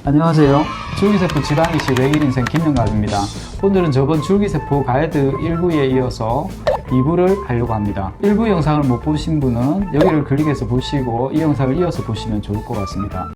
안녕하세요. 줄기세포 지방이식 외길인생 김영갑입니다. 오늘은 저번 줄기세포 가이드 1부에 이어서 2부를 하려고 합니다. 1부 영상을 못 보신 분은 여기를 클릭해서 보시고 이 영상을 이어서 보시면 좋을 것 같습니다.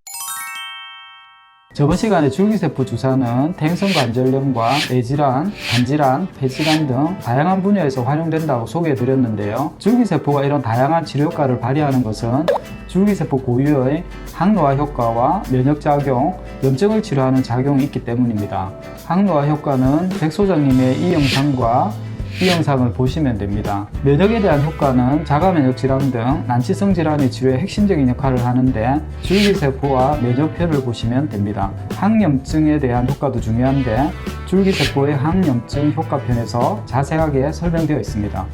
저번 시간에 줄기세포 주사는 태행성 관절염과 뇌질환, 간질환, 폐질환 등 다양한 분야에서 활용된다고 소개해드렸는데요. 줄기세포가 이런 다양한 치료 효과를 발휘하는 것은 줄기세포 고유의 항노화 효과와 면역작용, 염증을 치료하는 작용이 있기 때문입니다. 항노화 효과는 백 소장님의 이 영상과 이 영상을 보시면 됩니다. 면역에 대한 효과는 자가면역 질환 등 난치성 질환의 치료에 핵심적인 역할을 하는데 줄기세포와 면역편을 보시면 됩니다. 항염증에 대한 효과도 중요한데 줄기세포의 항염증 효과편에서 자세하게 설명되어 있습니다.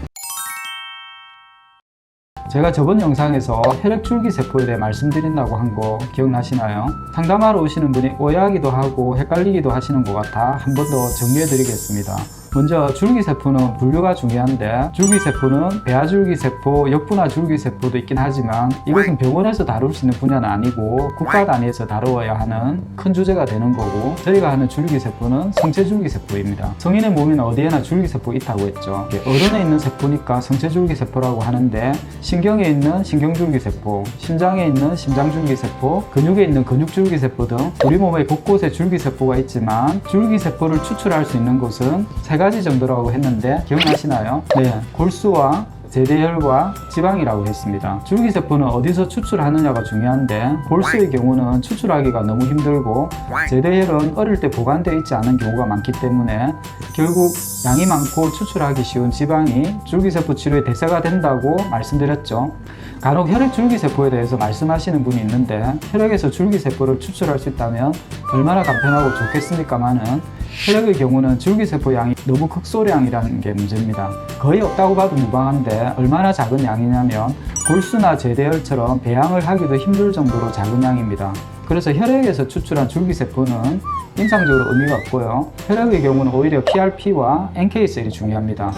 제가 저번 영상에서 혈액줄기세포에 대해 말씀드린다고 한 거 기억나시나요? 상담하러 오시는 분이 오해하기도 하고 헷갈리기도 하시는 것 같아 한 번 더 정리해 드리겠습니다. 먼저 줄기세포는 분류가 중요한데 줄기세포는 배아줄기세포, 역분화줄기세포도 있긴 하지만 이것은 병원에서 다룰 수 있는 분야는 아니고 국가 단위에서 다루어야 하는 큰 주제가 되는 거고, 저희가 하는 줄기세포는 성체줄기세포입니다. 성인의 몸에는 어디에나 줄기세포 있다고 했죠. 어른에 있는 세포니까 성체줄기세포라고 하는데 신경에 있는 신경줄기세포, 심장에 있는 심장줄기세포, 근육에 있는 근육줄기세포 등 우리 몸의 곳곳에 줄기세포가 있지만 줄기세포를 추출할 수 있는 곳은 세 가지 정도라고 했는데 기억나시나요? 네, 골수와 제대혈과 지방이라고 했습니다. 줄기세포는 어디서 추출하느냐가 중요한데 골수의 경우는 추출하기가 너무 힘들고 제대혈은 어릴 때 보관되어 있지 않은 경우가 많기 때문에 결국 양이 많고 추출하기 쉬운 지방이 줄기세포 치료의 대세가 된다고 말씀드렸죠. 간혹 혈액줄기세포에 대해서 말씀하시는 분이 있는데 혈액에서 줄기세포를 추출할 수 있다면 얼마나 간편하고 좋겠습니까마는 혈액의 경우는 줄기세포 양이 너무 극소량이라는 게 문제입니다. 거의 없다고 봐도 무방한데 얼마나 작은 양이냐면 골수나 제대혈처럼 배양을 하기도 힘들 정도로 작은 양입니다. 그래서 혈액에서 추출한 줄기세포는 임상적으로 의미가 없고요. 혈액의 경우는 오히려 PRP와 NK셀이 중요합니다.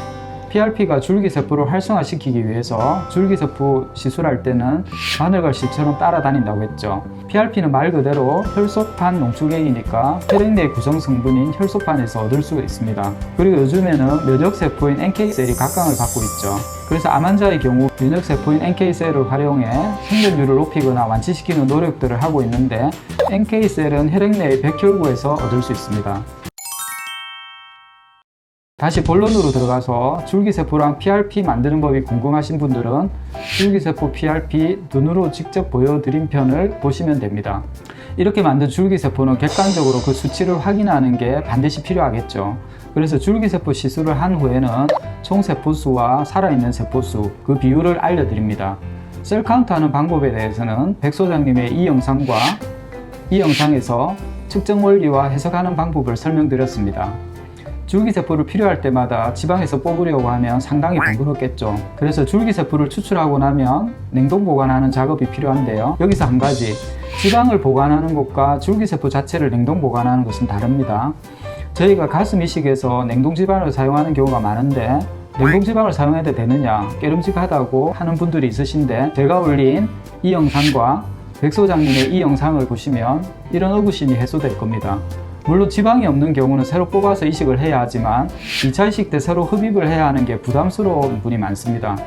PRP가 줄기세포를 활성화시키기 위해서 줄기세포 시술할 때는 바늘갈씨처럼 따라다닌다고 했죠. PRP는 말 그대로 혈소판 농축액이니까 혈액 내 구성 성분인 혈소판에서 얻을 수가 있습니다. 그리고 요즘에는 면역세포인 NK셀이 각광을 받고 있죠. 그래서 암 환자의 경우 면역세포인 NK셀을 활용해 생존율을 높이거나 완치시키는 노력들을 하고 있는데 NK셀은 혈액 내의 백혈구에서 얻을 수 있습니다. 다시 본론으로 들어가서 줄기세포랑 PRP 만드는 법이 궁금하신 분들은 줄기세포 PRP 눈으로 직접 보여드린 편을 보시면 됩니다. 이렇게 만든 줄기세포는 객관적으로 그 수치를 확인하는 게 반드시 필요하겠죠. 그래서 줄기세포 시술을 한 후에는 총 세포수와 살아있는 세포수, 그 비율을 알려드립니다. 셀 카운트하는 방법에 대해서는 백 소장님의 이 영상과 이 영상에서 측정 원리와 해석하는 방법을 설명드렸습니다. 줄기세포를 필요할 때마다 지방에서 뽑으려고 하면 상당히 번거롭겠죠. 그래서 줄기세포를 추출하고 나면 냉동 보관하는 작업이 필요한데요. 여기서 한 가지, 지방을 보관하는 것과 줄기세포 자체를 냉동 보관하는 것은 다릅니다. 저희가 가슴 이식에서 냉동지방을 사용하는 경우가 많은데 냉동지방을 사용해도 되느냐, 깨름직하다고 하는 분들이 있으신데 제가 올린 이 영상과 백 소장님의 이 영상을 보시면 이런 의구심이 해소될 겁니다. 물론 지방이 없는 경우는 새로 뽑아서 이식을 해야 하지만 2차 이식 때 새로 흡입을 해야 하는 게 부담스러운 분이 많습니다.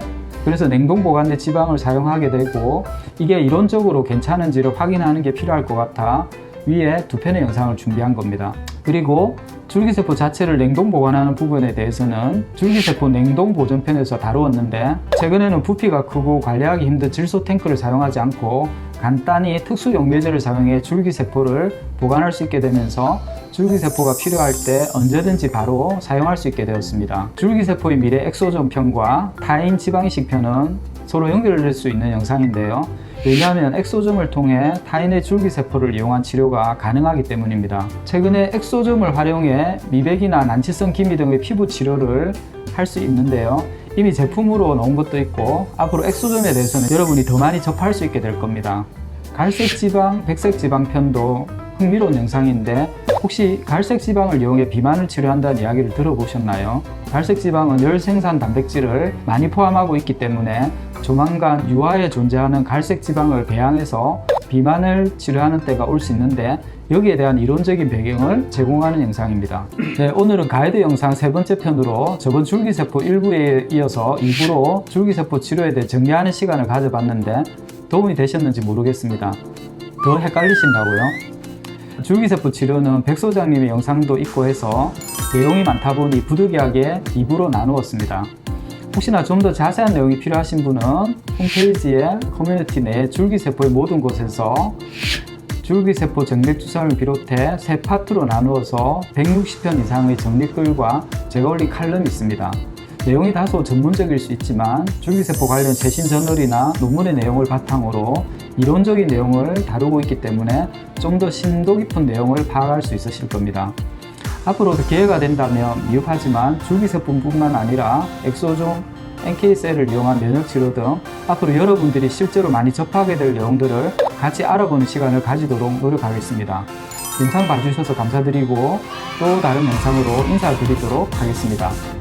그래서 냉동 보관된 지방을 사용하게 되고 이게 이론적으로 괜찮은지를 확인하는 게 필요할 것 같아 위에 두 편의 영상을 준비한 겁니다. 그리고 줄기세포 자체를 냉동 보관하는 부분에 대해서는 줄기세포 냉동 보존편에서 다루었는데 최근에는 부피가 크고 관리하기 힘든 질소 탱크를 사용하지 않고 간단히 특수 용매제를 사용해 줄기세포를 보관할 수 있게 되면서 줄기세포가 필요할 때 언제든지 바로 사용할 수 있게 되었습니다. 줄기세포의 미래 엑소존 편과 타인 지방이식 편은 서로 연결될 수 있는 영상인데요. 왜냐하면 엑소점을 통해 타인의 줄기세포를 이용한 치료가 가능하기 때문입니다. 최근에 엑소점을 활용해 미백이나 난치성 기미 등의 피부 치료를 할 수 있는데요. 이미 제품으로 나온 것도 있고 앞으로 엑소점에 대해서는 여러분이 더 많이 접할 수 있게 될 겁니다. 갈색지방, 백색지방 편도 흥미로운 영상인데 혹시 갈색지방을 이용해 비만을 치료한다는 이야기를 들어보셨나요? 갈색지방은 열생산 단백질을 많이 포함하고 있기 때문에 조만간 유아에 존재하는 갈색지방을 배양해서 비만을 치료하는 때가 올 수 있는데 여기에 대한 이론적인 배경을 제공하는 영상입니다. 네, 오늘은 가이드 영상 세 번째 편으로 저번 줄기세포 1부에 이어서 2부로 줄기세포 치료에 대해 정리하는 시간을 가져봤는데 도움이 되셨는지 모르겠습니다. 더 헷갈리신다고요? 줄기세포 치료는 백 소장님의 영상도 있고 해서 내용이 많다 보니 부득이하게 2부로 나누었습니다. 혹시나 좀 더 자세한 내용이 필요하신 분은 홈페이지에 커뮤니티 내 줄기세포의 모든 곳에서 줄기세포 정맥주사를 비롯해 세 파트로 나누어서 160편 이상의 정리글과 제가 올린 칼럼이 있습니다. 내용이 다소 전문적일 수 있지만 줄기세포 관련 최신 저널이나 논문의 내용을 바탕으로 이론적인 내용을 다루고 있기 때문에 좀 더 심도 깊은 내용을 파악할 수 있으실 겁니다. 앞으로도 기회가 된다면 미흡하지만 줄기세포뿐만 아니라 엑소종, NK셀을 이용한 면역치료 등 앞으로 여러분들이 실제로 많이 접하게 될 내용들을 같이 알아보는 시간을 가지도록 노력하겠습니다. 영상 봐주셔서 감사드리고 또 다른 영상으로 인사드리도록 하겠습니다.